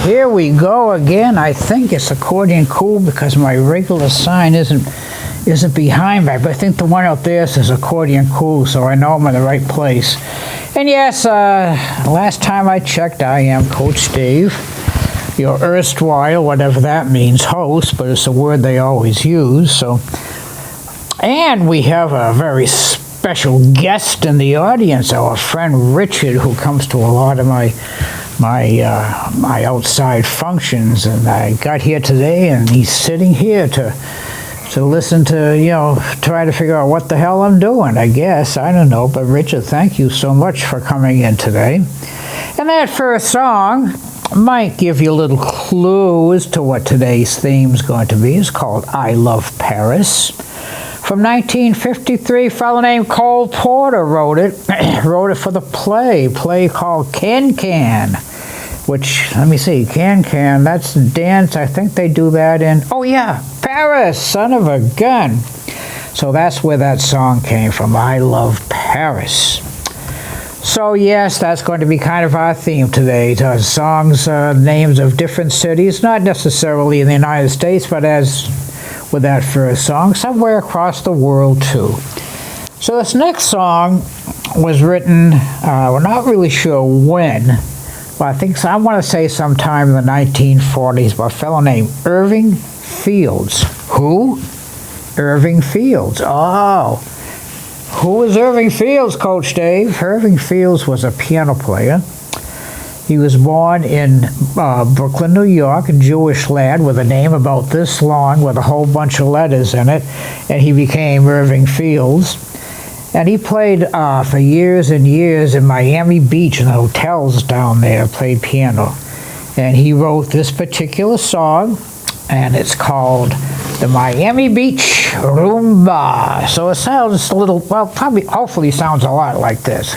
Here we go again. I think it's Accordion Cool because my regular sign isn't behind me, but I think the one out there says Accordion Cool, so I know I'm in the right place. And yes, last time I checked, I am Coach Dave, your erstwhile, whatever that means, host, but it's a word they always use. So, and we have a very special guest in the audience, our friend Richard, who comes to a lot of my outside functions, and I got here today and he's sitting here to listen to, try to figure out what the hell I'm doing, I guess. I don't know, but Richard, thank you so much for coming in today. And that first song might give you a little clue as to what today's theme is going to be. It's called I Love Paris. From 1953, a fellow named Cole Porter wrote it for the play called Can-Can, which, let me see, Can-Can, that's the dance. I think they do that in, oh yeah, Paris, son of a gun. So that's where that song came from, I Love Paris. So yes, that's going to be kind of our theme today, songs, names of different cities, not necessarily in the United States, but as with that first song, somewhere across the world too. So this next song was written, we're not really sure when, but I think I want to say sometime in the 1940s by a fellow named Irving Fields. Who? Irving Fields. Oh, who was Irving Fields, Coach Dave? Irving Fields was a piano player, He was born in Brooklyn, New York, a Jewish lad with a name about this long with a whole bunch of letters in it, and he became Irving Fields. And he played for years and years in Miami Beach in the hotels down there, played piano. And he wrote this particular song, and it's called the Miami Beach Rumba. So it sounds a little, well, probably, hopefully sounds a lot like this.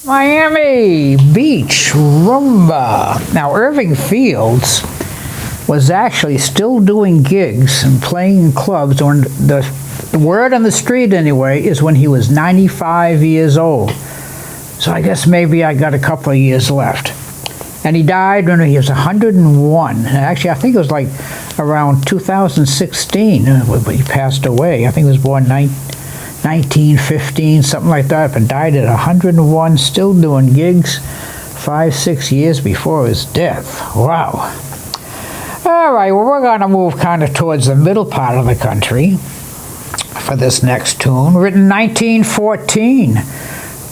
Miami Beach Rumba. Now, Irving Fields was actually still doing gigs and playing in clubs when the word on the street anyway is when he was 95 years old. So I guess maybe I got a couple of years left. And he died when he was 101. And actually, I think it was like around 2016 when he passed away. I think he was born 1915, something like that, but died at 101, still doing gigs 5-6 years before his death. Wow. All right, well, we're going to move kind of towards the middle part of the country for this next tune, written 1914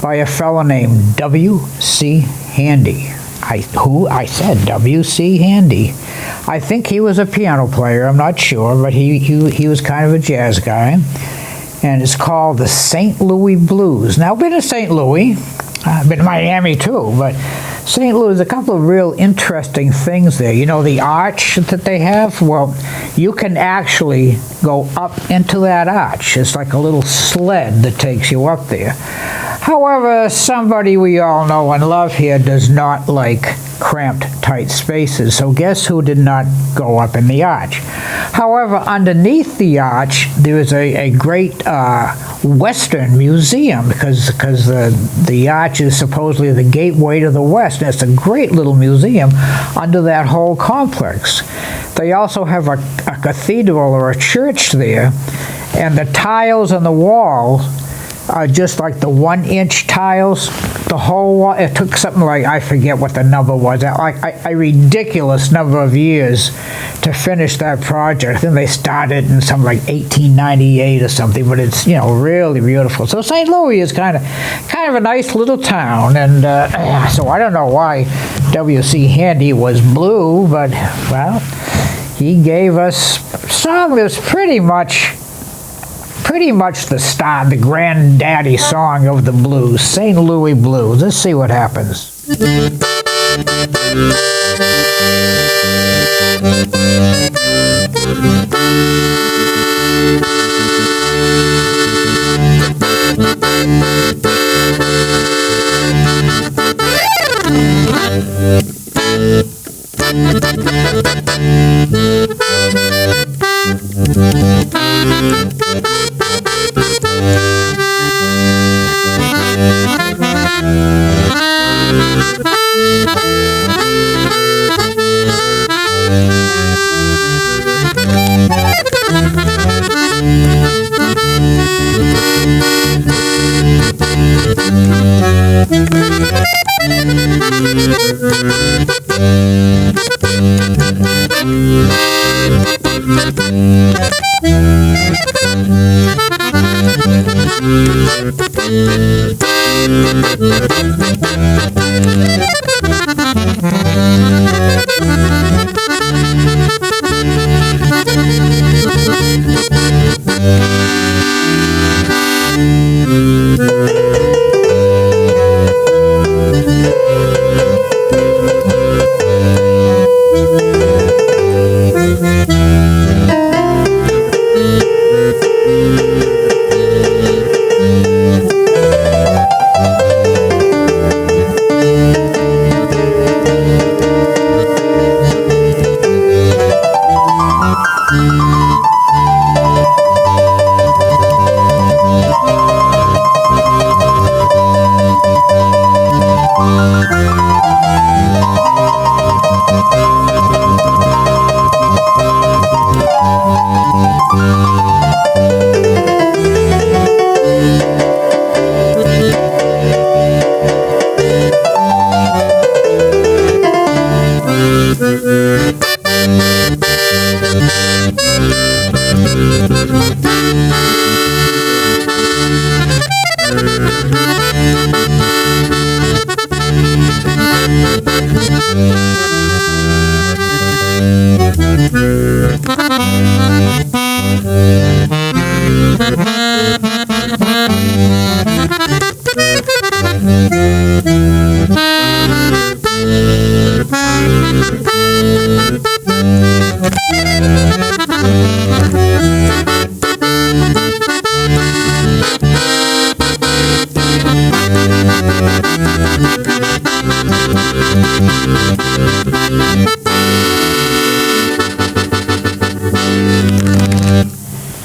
by a fellow named W.C. Handy. I said W.C. Handy. I think he was a piano player, I'm not sure, but he was kind of a jazz guy. And it's called the St. Louis Blues. Now, I've been to St. Louis. I've been to Miami, too, but St. Louis, a couple of real interesting things there. You know, the arch that they have? Well, you can actually go up into that arch. It's like a little sled that takes you up there. However, somebody we all know and love here does not like cramped, tight spaces. So guess who did not go up in the arch? However, underneath the arch, there is a great Western museum because the arch is supposedly the gateway to the West. And it's a great little museum under that whole complex. They also have a cathedral or a church there, and the tiles on the wall are just like the 1-inch tiles. The whole wall, it took something like, I forget what the number was, a ridiculous number of years to finish that project. I think they started in something like 1898 or something, but it's, you know, really beautiful. So St. Louis is kind of a nice little town, and so I don't know why W.C. Handy was blue, but, well, he gave us a song that's pretty much the granddaddy song of the blues, St. Louis Blues. Let's see what happens.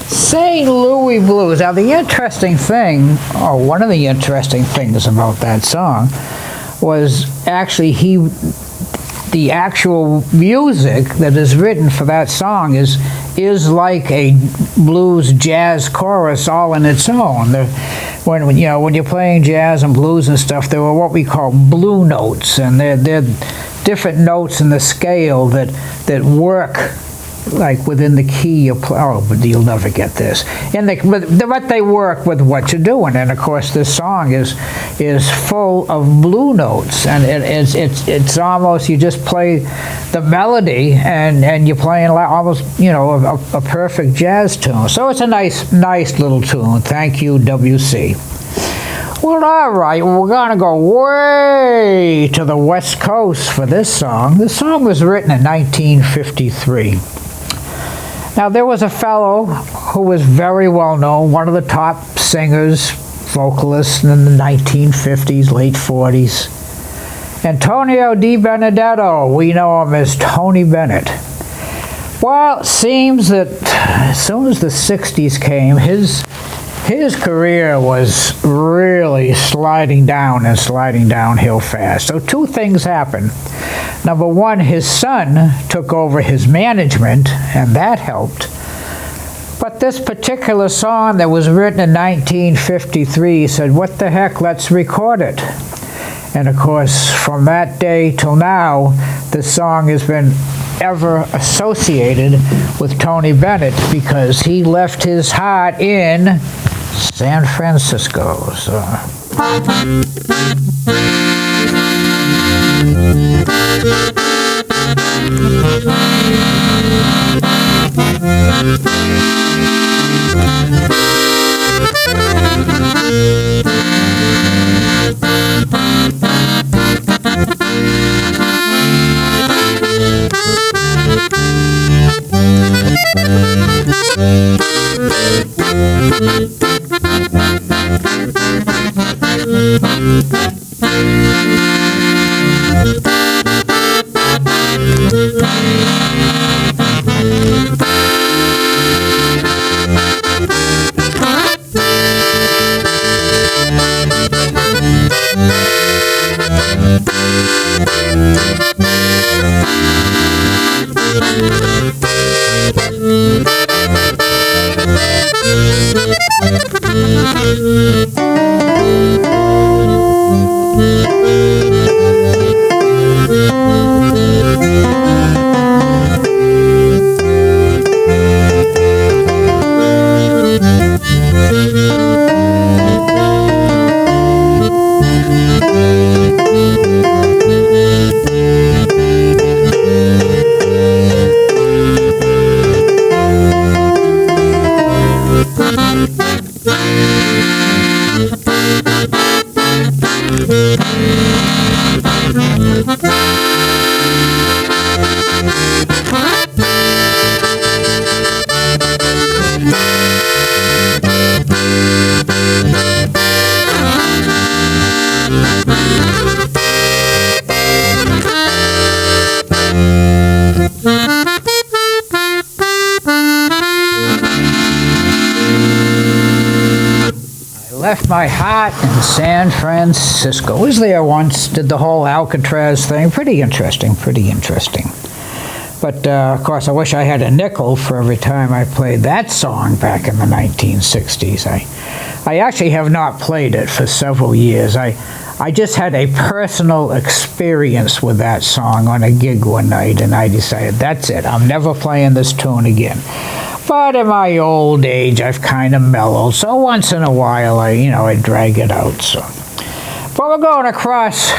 St. Louis Blues. Now, the interesting thing, or one of the interesting things about that song, was actually the actual music that is written for that song is is like a blues jazz chorus all in its own. When you're playing jazz and blues and stuff, there are what we call blue notes, and they're different notes in the scale that work like within the key you play. Oh, but you'll never get this. But they work with what you're doing, and of course this song is full of blue notes, and it's almost, you just play the melody and you're playing almost a perfect jazz tune. So it's a nice little tune. Thank you, WC. Well, all right, we're going to go way to the West Coast for this song. This song was written in 1953. Now, there was a fellow who was very well known, one of the top singers, vocalists in the 1950s, late 40s. Antonio Di Benedetto, we know him as Tony Bennett. Well, it seems that as soon as the 60s came, his career was really sliding downhill fast. So two things happened. Number one, his son took over his management, and that helped. But this particular song that was written in 1953 said, what the heck, let's record it. And of course, from that day till now, the song has been ever associated with Tony Bennett because he left his heart in San Francisco. So. Left my heart in San Francisco. Was there once, did the whole Alcatraz thing. Pretty interesting. But, of course, I wish I had a nickel for every time I played that song back in the 1960s. I actually have not played it for several years. I just had a personal experience with that song on a gig one night, and I decided, that's it. I'm never playing this tune again. But in my old age, I've kind of mellowed, so once in a while, I drag it out. So, but we're going across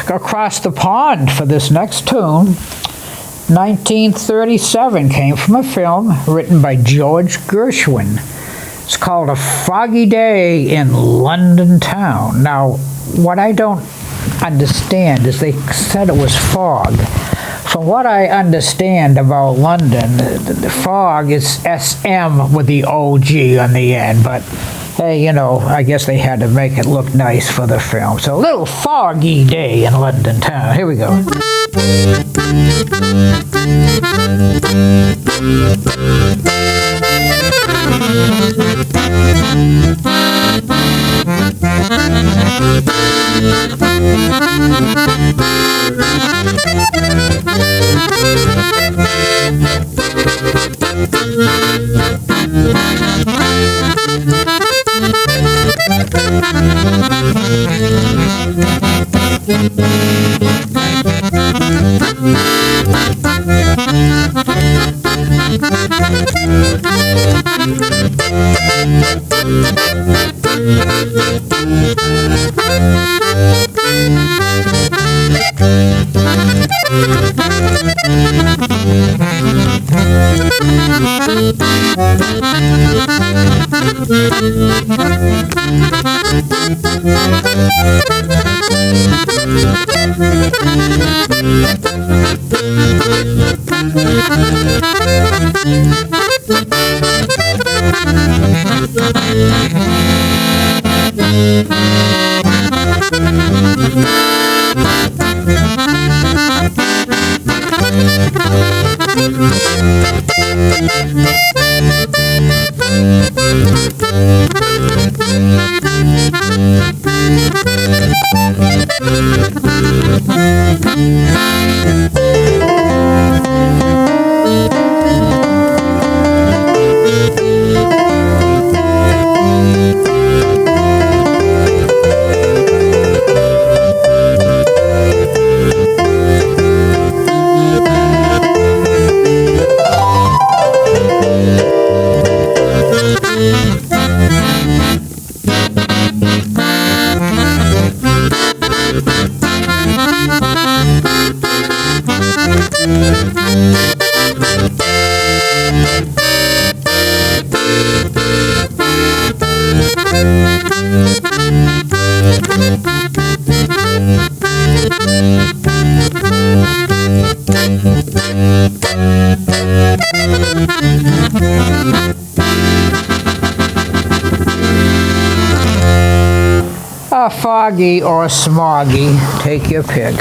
the pond for this next tune. 1937 came from a film written by George Gershwin. It's called A Foggy Day in London Town. Now, what I don't understand is they said it was fog. From what I understand about London, the fog is SM with the OG on the end, but hey, I guess they had to make it look nice for the film. So a little foggy day in London Town. Here we go. A foggy or smoggy, take your pick,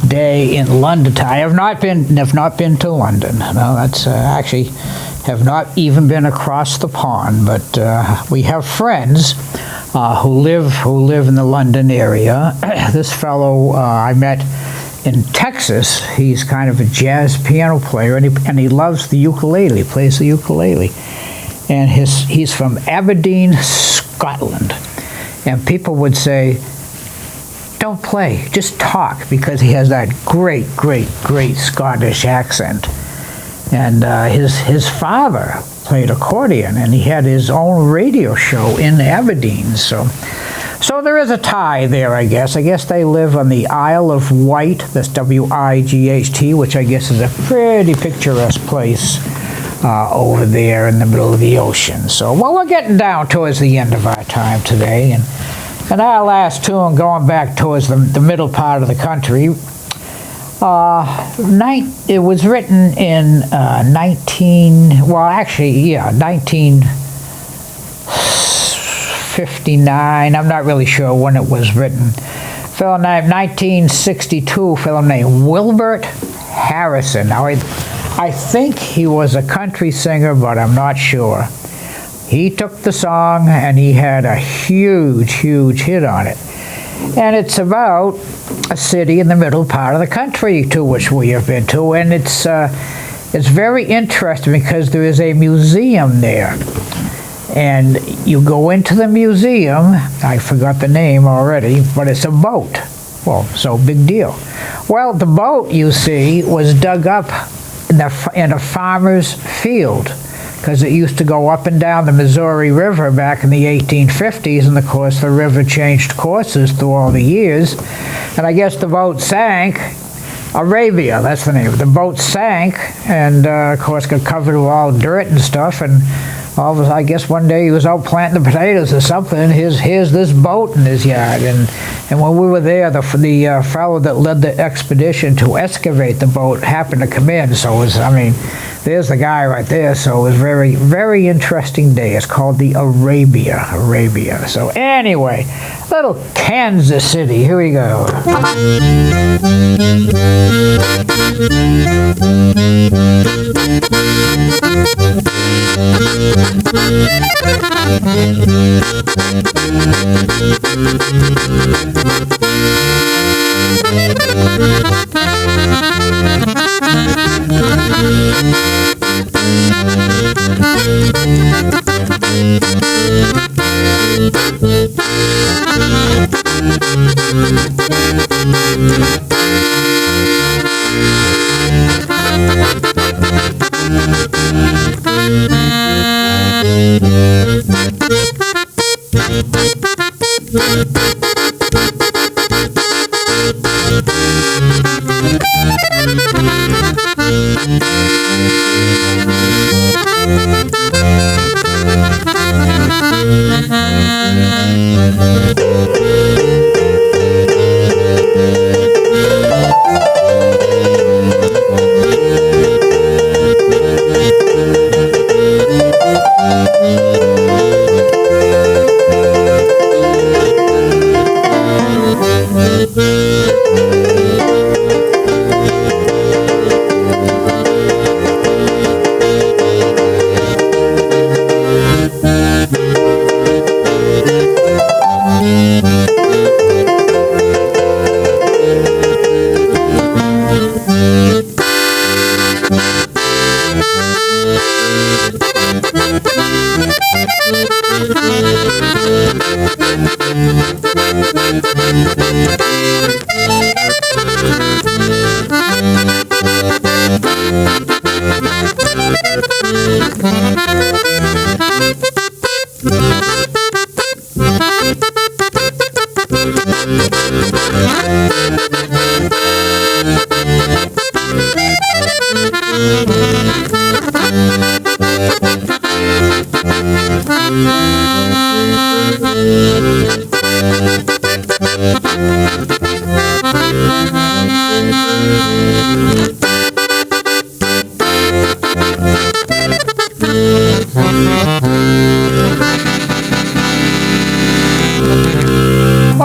day in London. I have not been to London. No, that's actually have not even been across the pond. But we have friends who live in the London area. This fellow I met in Texas. He's kind of a jazz piano player, and he loves the ukulele. Plays the ukulele, and he's from Aberdeen, Scotland. And people would say, don't play, just talk, because he has that great Scottish accent. And his father played accordion, and he had his own radio show in Aberdeen. So there is a tie there, I guess. I guess they live on the Isle of Wight, that's W-I-G-H-T, which I guess is a pretty picturesque place over there in the middle of the ocean. So, well, we're getting down towards the end of our time today, and our last tune, going back towards the middle part of the country, it was written in 1959. I'm not really sure when it was written. Fellow named 1962. Fellow named Wilbert Harrison. Now, I think he was a country singer, but I'm not sure. He took the song and he had a huge hit on it. And it's about a city in the middle part of the country to which we have been to, and it's very interesting because there is a museum there. And you go into the museum, I forgot the name already, but it's a boat. Well, so big deal. Well, the boat, you see, was dug up in a farmer's field, because it used to go up and down the Missouri River back in the 1850s, and of course the river changed courses through all the years, and I guess the boat sank. Arabia, that's the name. The boat sank, and of course got covered with all dirt and stuff, and I guess one day he was out planting the potatoes or something. Here's this boat in his yard, and when we were there, the fellow that led the expedition to excavate the boat happened to come in. So it was, there's the guy right there. So it was very interesting day. It's called the Arabia. So anyway, little Kansas City. Here we go.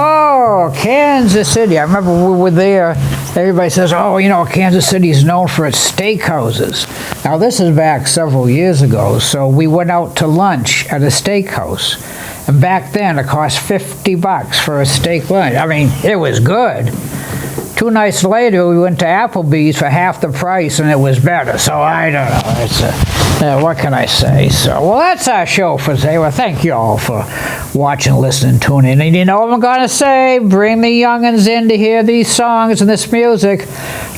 Oh, Kansas City. I remember we were there. Everybody says, oh, you know, Kansas City is known for its steakhouses. Now, this is back several years ago, so we went out to lunch at a steakhouse. And back then, it cost $50 for a steak lunch. I mean, it was good. 2 nights later, we went to Applebee's for half the price, and it was better. So I don't know. It's what can I say? So, well, that's our show for today. Well, thank you all for watching, listening, tuning in. And you know what I'm going to say? Bring the young'uns in to hear these songs and this music.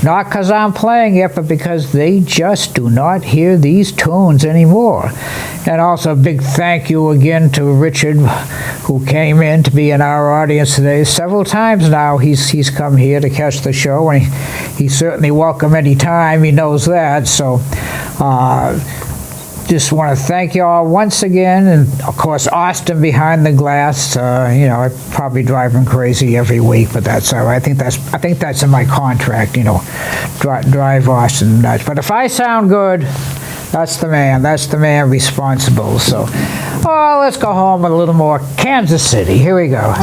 Not because I'm playing it, but because they just do not hear these tunes anymore. And also a big thank you again to Richard, who came in to be in our audience today. Several times now he's come here to catch the show, and he's certainly welcome any time. He knows that. So just want to thank you all once again, and of course Austin behind the glass. You know, I probably drive him crazy every week, but that's all right. I think that's in my contract. You know, drive Austin nuts. But if I sound good, that's the man. That's the man responsible. So, oh, let's go home with a little more Kansas City. Here we go.